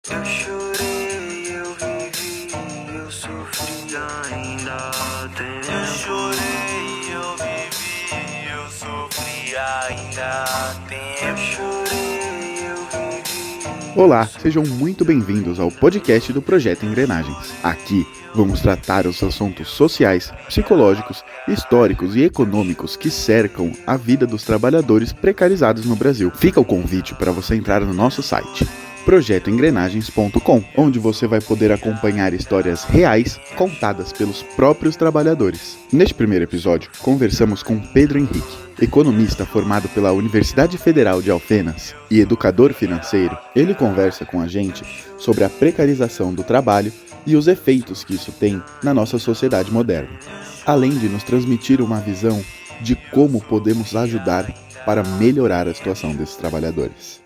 Eu chorei, eu vivi, eu sofri ainda tempo. Eu chorei, eu vivi, eu sofri ainda tempo. Eu chorei, eu vivi. Olá, sejam muito bem-vindos ao podcast do Projeto Engrenagens. Aqui vamos tratar os assuntos sociais, psicológicos, históricos e econômicos que cercam a vida dos trabalhadores precarizados no Brasil. Fica o convite para você entrar no nosso site projetoengrenagens.com, onde você vai poder acompanhar histórias reais contadas pelos próprios trabalhadores. Neste primeiro episódio, conversamos com Pedro Henrique, economista formado pela Universidade Federal de Alfenas e educador financeiro. Ele conversa com a gente sobre a precarização do trabalho e os efeitos que isso tem na nossa sociedade moderna, além de nos transmitir uma visão de como podemos ajudar para melhorar a situação desses trabalhadores.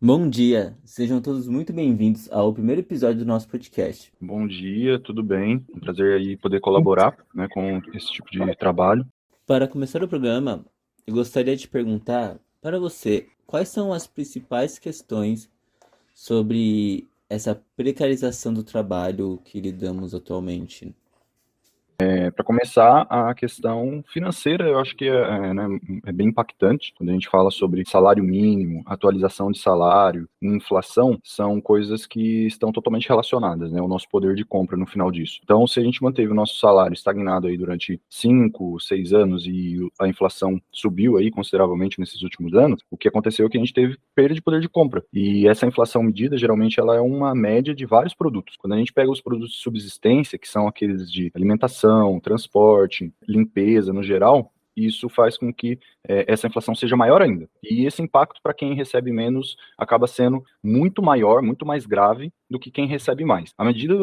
Bom dia, sejam todos muito bem-vindos ao primeiro episódio do nosso podcast. Bom dia, tudo bem? Um prazer aí poder colaborar, né, com esse tipo de trabalho. Para começar o programa, eu gostaria de perguntar para você quais são as principais questões sobre essa precarização do trabalho que lidamos atualmente. Para começar, a questão financeira, eu acho que é bem impactante. Quando a gente fala sobre salário mínimo, atualização de salário, inflação, são coisas que estão totalmente relacionadas, né? O nosso poder de compra no final disso. Então, se a gente manteve o nosso salário estagnado aí durante 5, 6 anos e a inflação subiu aí consideravelmente nesses últimos anos, o que aconteceu é que a gente teve perda de poder de compra. E essa inflação medida, geralmente, ela é uma média de vários produtos. Quando a gente pega os produtos de subsistência, que são aqueles de alimentação, transporte, limpeza no geral, isso faz com que essa inflação seja maior ainda. E esse impacto para quem recebe menos acaba sendo muito maior, muito mais grave do que quem recebe mais. À medida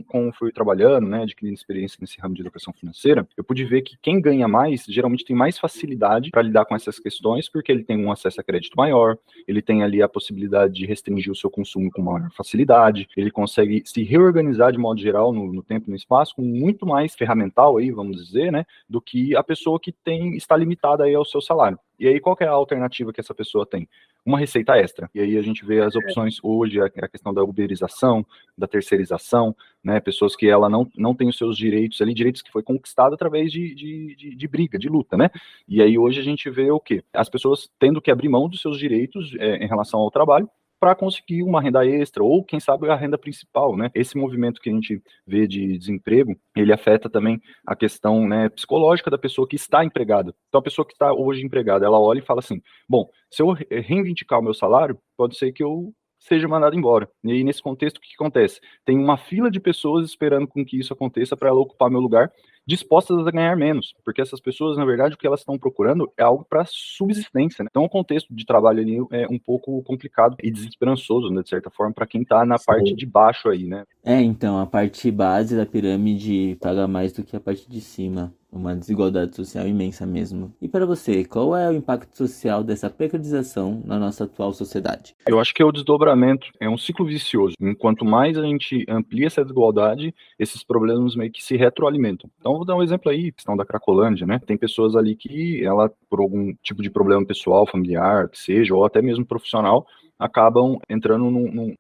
como fui trabalhando, né, adquirindo experiência nesse ramo de educação financeira, eu pude ver que quem ganha mais geralmente tem mais facilidade para lidar com essas questões, porque ele tem um acesso a crédito maior, ele tem ali a possibilidade de restringir o seu consumo com maior facilidade, ele consegue se reorganizar de modo geral no tempo e no espaço com muito mais ferramental aí, vamos dizer, né, do que a pessoa que está limitada aí ao seu salário. E aí, qual que é a alternativa que essa pessoa tem? Uma receita extra. E aí a gente vê as opções hoje, a questão da uberização, da terceirização, né? Pessoas que ela não tem os seus direitos ali, direitos que foi conquistado através de briga, de luta, né? E aí hoje a gente vê o quê? As pessoas tendo que abrir mão dos seus direitos em relação ao trabalho, para conseguir uma renda extra, ou quem sabe a renda principal, né? Esse movimento que a gente vê de desemprego, ele afeta também a questão, né, psicológica da pessoa que está empregada. Então a pessoa que está hoje empregada, ela olha e fala assim, bom, se eu reivindicar o meu salário, pode ser que eu seja mandado embora. E aí, nesse contexto, o que acontece? Tem uma fila de pessoas esperando com que isso aconteça para ela ocupar meu lugar, dispostas a ganhar menos, porque essas pessoas, na verdade, o que elas estão procurando é algo para subsistência, né? Então, o contexto de trabalho ali é um pouco complicado e desesperançoso, né, de certa forma, para quem está na parte de baixo aí, né? Então, a parte base da pirâmide paga mais do que a parte de cima. Uma desigualdade social imensa mesmo. E para você, qual é o impacto social dessa precarização na nossa atual sociedade? Eu acho que é o desdobramento, é um ciclo vicioso. Enquanto mais a gente amplia essa desigualdade, esses problemas meio que se retroalimentam. Então, vou dar um exemplo aí, questão da Cracolândia, né? Tem pessoas ali que, ela, por algum tipo de problema pessoal, familiar, que seja, ou até mesmo profissional, acabam entrando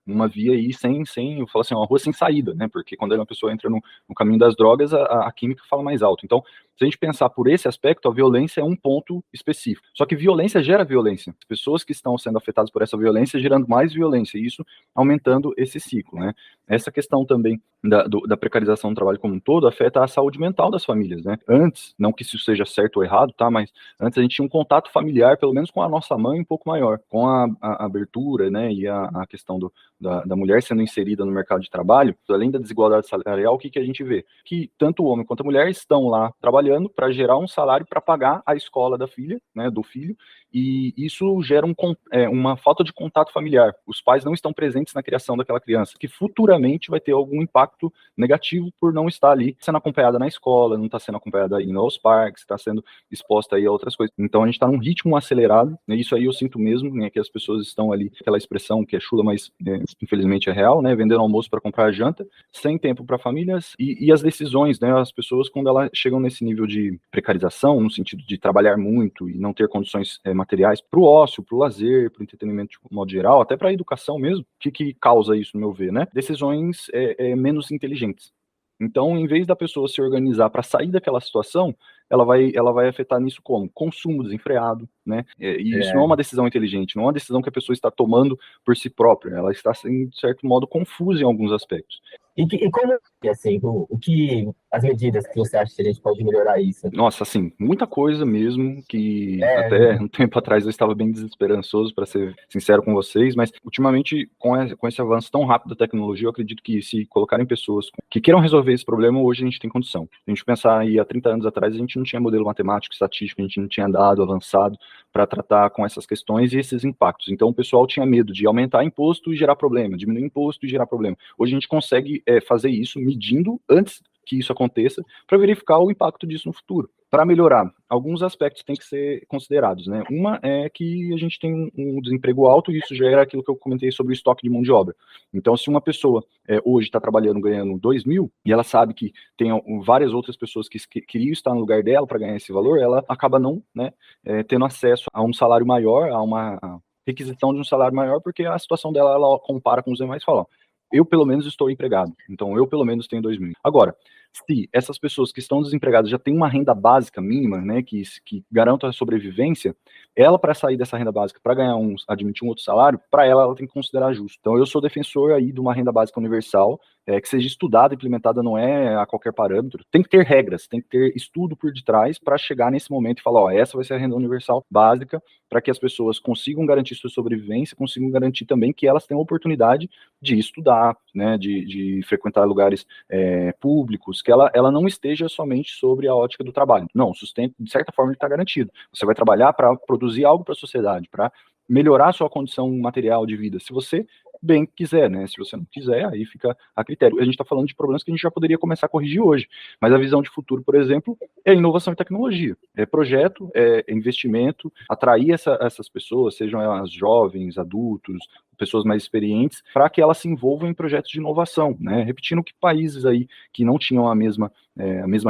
numa via aí eu falo assim, uma rua sem saída, né? Porque quando uma pessoa entra no caminho das drogas, a química fala mais alto. Então, se a gente pensar por esse aspecto, a violência é um ponto específico. Só que violência gera violência. As pessoas que estão sendo afetadas por essa violência gerando mais violência, e isso aumentando esse ciclo, né? Essa questão também da precarização do trabalho como um todo afeta a saúde mental das famílias, né? Antes, não que isso seja certo ou errado, tá? Mas antes a gente tinha um contato familiar, pelo menos com a nossa mãe, um pouco maior. Com a abertura, né, e a questão da mulher sendo inserida no mercado de trabalho, além da desigualdade salarial, o que a gente vê? Que tanto o homem quanto a mulher estão lá trabalhando para gerar um salário para pagar a escola da filha, né, do filho, e isso gera uma falta de contato familiar. Os pais não estão presentes na criação daquela criança, que futuramente vai ter algum impacto negativo por não estar ali sendo acompanhada na escola, não está sendo acompanhada indo aos parques, está sendo exposta aí a outras coisas. Então a gente está num ritmo acelerado, né, isso aí eu sinto mesmo, né, que as pessoas estão ali, aquela expressão que é chula, mas infelizmente é real, né, vendendo almoço para comprar janta, sem tempo para famílias, e as decisões, né, as pessoas quando elas chegam nesse nível de precarização, no sentido de trabalhar muito e não ter condições materiais para o ócio, para o lazer, para o entretenimento de modo geral, até para a educação mesmo. O que causa isso, no meu ver, né? Decisões menos inteligentes. Então, em vez da pessoa se organizar para sair daquela situação, ela vai afetar nisso como? Consumo desenfreado, né? E isso não é uma decisão inteligente, não é uma decisão que a pessoa está tomando por si própria, ela está, de certo modo, confusa em alguns aspectos. E como, assim, as medidas que você acha que a gente pode melhorar isso? Nossa, assim, muita coisa mesmo, que até um tempo atrás eu estava bem desesperançoso, para ser sincero com vocês, mas ultimamente, com esse avanço tão rápido da tecnologia, eu acredito que se colocarem pessoas que queiram resolver esse problema, hoje a gente tem condição. Se a gente pensar aí, há 30 anos atrás, a gente não tinha modelo matemático, estatístico, a gente não tinha dado avançado para tratar com essas questões e esses impactos. Então o pessoal tinha medo de aumentar imposto e gerar problema, diminuir imposto e gerar problema. Hoje a gente consegue fazer isso medindo antes que isso aconteça, para verificar o impacto disso no futuro. Para melhorar, alguns aspectos têm que ser considerados, né? Uma é que a gente tem um desemprego alto e isso gera aquilo que eu comentei sobre o estoque de mão de obra. Então, se uma pessoa hoje está trabalhando ganhando 2.000 e ela sabe que tem várias outras pessoas que queriam estar no lugar dela para ganhar esse valor, ela acaba não, né, tendo acesso a um salário maior, a uma requisição de um salário maior, porque a situação dela, ela compara com os demais e fala, ó, eu pelo menos estou empregado, então eu pelo menos tenho 2.000. Agora, se essas pessoas que estão desempregadas já têm uma renda básica mínima, né, que garanta a sobrevivência, ela, para sair dessa renda básica, para admitir um outro salário, para ela tem que considerar justo. Então eu sou defensor aí de uma renda básica universal, que seja estudada, implementada, não é a qualquer parâmetro. Tem que ter regras, tem que ter estudo por detrás para chegar nesse momento e falar, ó, essa vai ser a renda universal básica, para que as pessoas consigam garantir sua sobrevivência, consigam garantir também que elas tenham a oportunidade de estudar, né, de frequentar lugares públicos, que ela não esteja somente sobre a ótica do trabalho. Não, o sustento, de certa forma, ele está garantido. Você vai trabalhar para produzir algo para a sociedade, para melhorar a sua condição material de vida, se você bem quiser, né? Se você não quiser, aí fica a critério. A gente está falando de problemas que a gente já poderia começar a corrigir hoje, mas a visão de futuro, por exemplo, é inovação e tecnologia, é projeto, é investimento, atrair essas pessoas, sejam elas jovens, adultos, pessoas mais experientes, para que elas se envolvam em projetos de inovação, né? Repetindo que países aí que não tinham a mesma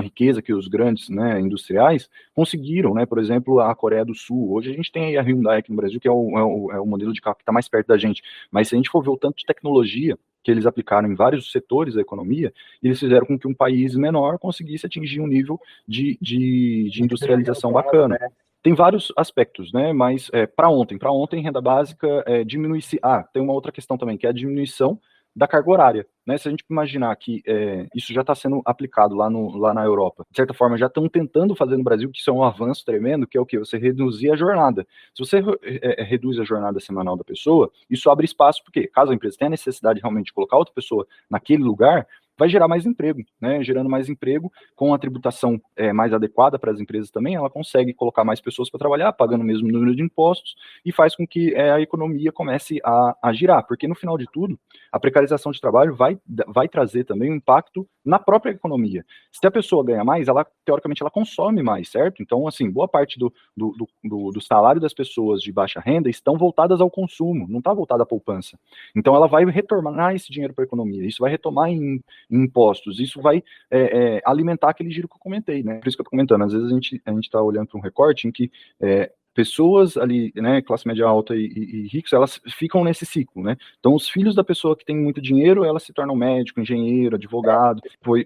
riqueza que os grandes, né, industriais, conseguiram, né? Por exemplo, a Coreia do Sul. Hoje a gente tem aí a Hyundai aqui no Brasil, que é o modelo de carro que está mais perto da gente, mas se a gente for ver o tanto de tecnologia que eles aplicaram em vários setores da economia, eles fizeram com que um país menor conseguisse atingir um nível de industrialização bacana. Tem vários aspectos, né? Mas para ontem, renda básica diminui-se. Tem uma outra questão também, que é a diminuição da carga horária, né? Se a gente imaginar que isso já está sendo aplicado lá na Europa, de certa forma já estão tentando fazer no Brasil, que isso é um avanço tremendo, que é o quê? Você reduzir a jornada. Se você reduz a jornada semanal da pessoa, isso abre espaço, porque caso a empresa tenha necessidade realmente de colocar outra pessoa naquele lugar, vai gerar mais emprego, né? Gerando mais emprego, com a tributação mais adequada para as empresas também, ela consegue colocar mais pessoas para trabalhar, pagando o mesmo número de impostos, e faz com que a economia comece a girar, porque no final de tudo, a precarização de trabalho vai trazer também um impacto na própria economia. Se a pessoa ganha mais, ela, teoricamente, ela consome mais, certo? Então, assim, boa parte do salário das pessoas de baixa renda estão voltadas ao consumo, não está voltada à poupança. Então, ela vai retornar esse dinheiro para a economia, isso vai retomar em impostos, isso vai alimentar aquele giro que eu comentei, né? Por isso que eu tô comentando, às vezes a gente está olhando para um recorte em que pessoas ali, né, classe média alta e ricos, elas ficam nesse ciclo, né? Então, os filhos da pessoa que tem muito dinheiro, elas se tornam médico, engenheiro, advogado,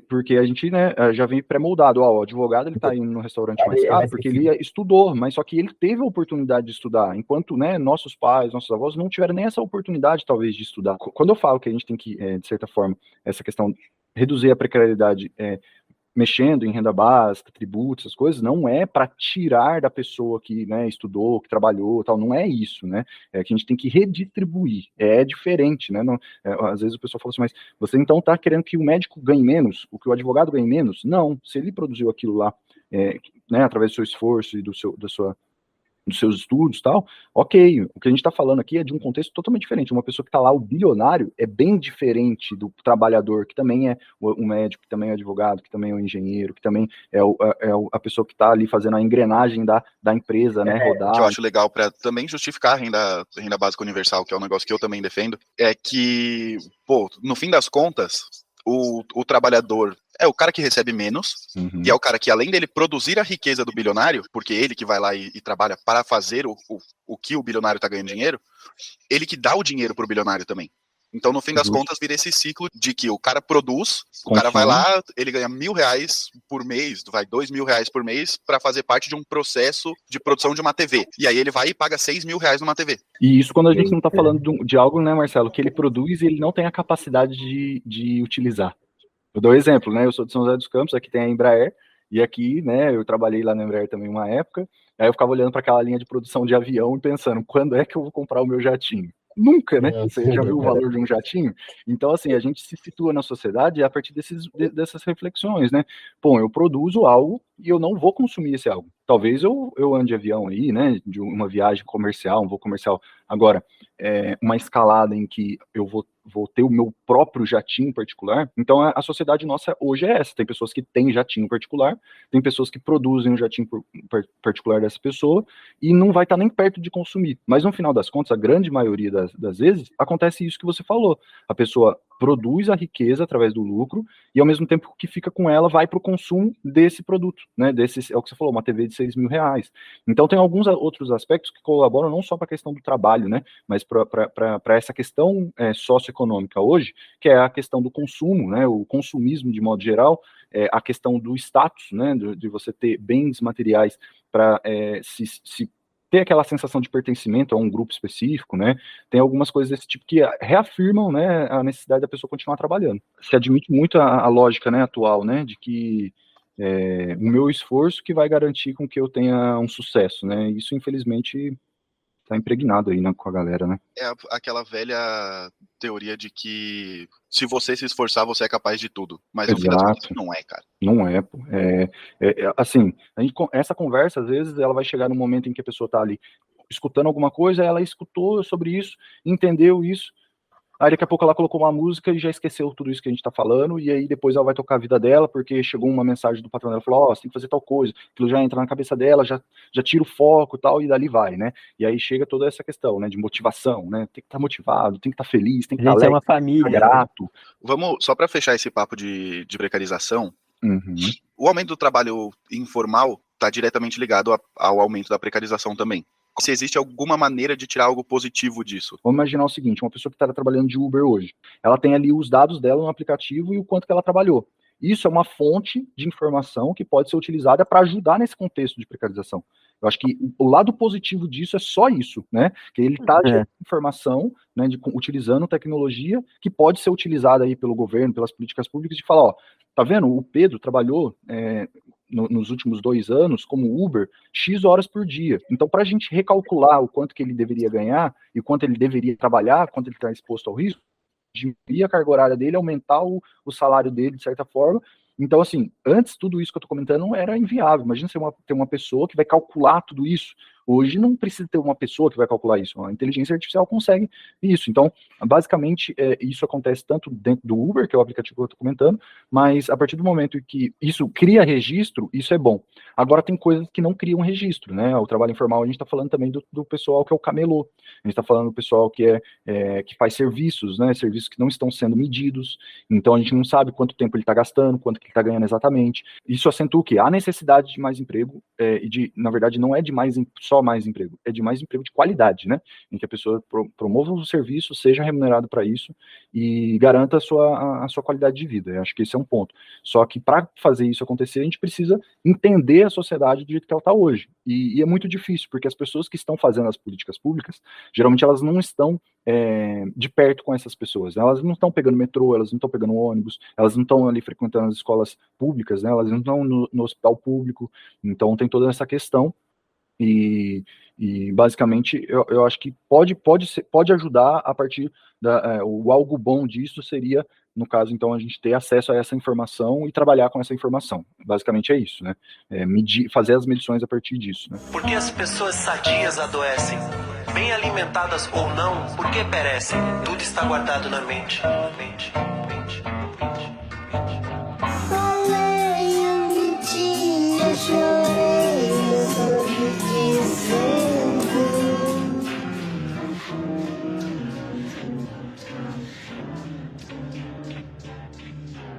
porque a gente, né, já vem pré-moldado, o advogado, ele tá indo no restaurante mais caro porque ele estudou, mas só que ele teve a oportunidade de estudar, enquanto, né, nossos pais, nossos avós não tiveram nem essa oportunidade, talvez, de estudar. Quando eu falo que a gente tem que, de certa forma, essa questão, reduzir a precariedade, mexendo em renda básica, tributos, essas coisas, não é para tirar da pessoa que, né, estudou, que trabalhou, tal, não é isso, né? É que a gente tem que redistribuir, é diferente, né? Não, às vezes o pessoal fala assim, mas você então está querendo que o médico ganhe menos, o que o advogado ganhe menos? Não, se ele produziu aquilo lá, né, através do seu esforço e dos seus estudos e tal, ok, o que a gente está falando aqui é de um contexto totalmente diferente. Uma pessoa que está lá, o bilionário, é bem diferente do trabalhador, que também é o médico, que também é advogado, que também é o engenheiro, que também é a pessoa que está ali fazendo a engrenagem da empresa, né, rodar. O que eu acho legal para também justificar a renda básica universal, que é um negócio que eu também defendo, é que, pô, no fim das contas, o trabalhador é o cara que recebe menos, e é o cara que, além dele produzir a riqueza do bilionário, porque ele que vai lá e trabalha para fazer o que o bilionário tá ganhando dinheiro, ele que dá o dinheiro pro bilionário também. Então, no fim das contas, vira esse ciclo de que o cara produz, o cara vai lá, ele ganha R$1.000 por mês, vai R$2.000 por mês para fazer parte de um processo de produção de uma TV. E aí ele vai e paga R$6.000 numa TV. E isso quando a gente não tá falando de algo, né, Marcelo, que ele produz e ele não tem a capacidade de utilizar. Eu dou um exemplo, né, eu sou de São José dos Campos, aqui tem a Embraer, e aqui, né, eu trabalhei lá na Embraer também uma época, aí eu ficava olhando para aquela linha de produção de avião e pensando, quando é que eu vou comprar o meu jatinho? Nunca, né? Você já viu o valor de um jatinho? Então, assim, a gente se situa na sociedade a partir dessas reflexões, né? Pô, eu produzo algo e eu não vou consumir esse algo. Talvez eu ande de avião aí, né? De uma viagem comercial, um voo comercial. Agora, uma escalada em que eu vou ter o meu próprio jatinho particular. Então, a sociedade nossa hoje é essa. Tem pessoas que têm jatinho particular, tem pessoas que produzem um jatinho particular dessa pessoa e não vai estar nem perto de consumir. Mas, no final das contas, a grande maioria das vezes, acontece isso que você falou. A pessoa produz a riqueza através do lucro e, ao mesmo tempo que fica com ela, vai para o consumo desse produto, né? É o que você falou, uma TV de R$6.000. Então, tem alguns outros aspectos que colaboram não só para a questão do trabalho, né? Mas para essa questão socioeconômica hoje, que é a questão do consumo, né? O consumismo de modo geral, a questão do status, né? De você ter bens materiais para se ter aquela sensação de pertencimento a um grupo específico, né? Tem algumas coisas desse tipo que reafirmam, né, a necessidade da pessoa continuar trabalhando. Se admite muito a lógica, né, atual, né, de que o meu esforço que vai garantir com que eu tenha um sucesso, né? Isso, infelizmente, tá impregnado aí, né, com a galera, né? É aquela velha teoria de que se você se esforçar, você é capaz de tudo. Mas no fim das contas, não é, cara. Não é, pô. Assim, essa conversa, às vezes, ela vai chegar no momento em que a pessoa tá ali escutando alguma coisa, ela escutou sobre isso, entendeu isso, aí daqui a pouco ela colocou uma música e já esqueceu tudo isso que a gente tá falando, e aí depois ela vai tocar a vida dela, porque chegou uma mensagem do patrão dela, falou, você tem que fazer tal coisa, aquilo já entra na cabeça dela, já tira o foco e tal, e dali vai, né? E aí chega toda essa questão, né, de motivação, né? Tem que estar motivado, tem que estar feliz, tem que estar alegre, uma família, tem que estar grato. Vamos, só para fechar esse papo de precarização, o aumento do trabalho informal está diretamente ligado ao aumento da precarização também. Se existe alguma maneira de tirar algo positivo disso. Vamos imaginar o seguinte, uma pessoa que está trabalhando de Uber hoje, ela tem ali os dados dela no aplicativo e o quanto que ela trabalhou. Isso é uma fonte de informação que pode ser utilizada para ajudar nesse contexto de precarização. Eu acho que o lado positivo disso é só isso, né? Que ele está gerando informação, né, utilizando tecnologia que pode ser utilizada aí pelo governo, pelas políticas públicas, de falar, ó, tá vendo? O Pedro trabalhou nos últimos 2 anos como Uber X horas por dia. Então, para a gente recalcular o quanto que ele deveria ganhar e quanto ele deveria trabalhar, quanto ele está exposto ao risco, diminuir a carga horária dele, aumentar o salário dele de certa forma. Então, assim, antes tudo isso que eu estou comentando não era inviável. Imagina você ter uma pessoa que vai calcular tudo isso. Hoje não precisa ter uma pessoa que vai calcular isso. A inteligência artificial consegue isso. Então, basicamente, isso acontece tanto dentro do Uber, que é o aplicativo que eu estou comentando, mas a partir do momento que isso cria registro, isso é bom. Agora, tem coisas que não criam registro, né? O trabalho informal, a gente está falando também do pessoal que é o camelô. A gente está falando do pessoal que faz serviços, né? Serviços que não estão sendo medidos. Então, a gente não sabe quanto tempo ele está gastando, quanto que ele está ganhando exatamente. Isso acentua o quê? A necessidade de mais emprego, na verdade, não é de só mais emprego, é de mais emprego de qualidade, né? Em que a pessoa promova o serviço, seja remunerado para isso e garanta a sua qualidade de vida. Eu acho que esse é um ponto. Só que para fazer isso acontecer, a gente precisa entender a sociedade do jeito que ela está hoje. E é muito difícil, porque as pessoas que estão fazendo as políticas públicas, geralmente elas não estão de perto com essas pessoas. Elas não estão pegando metrô, elas não estão pegando ônibus, elas não estão ali frequentando as escolas públicas, né? Elas não estão no hospital público. Então tem toda essa questão. E basicamente eu acho que pode ajudar a partir o algo bom disso seria, no caso, então, a gente ter acesso a essa informação e trabalhar com essa informação. Basicamente é isso, né? Fazer as medições a partir disso, né? Por que as pessoas sadias adoecem? Bem alimentadas ou não, por que perecem? Tudo está guardado na mente.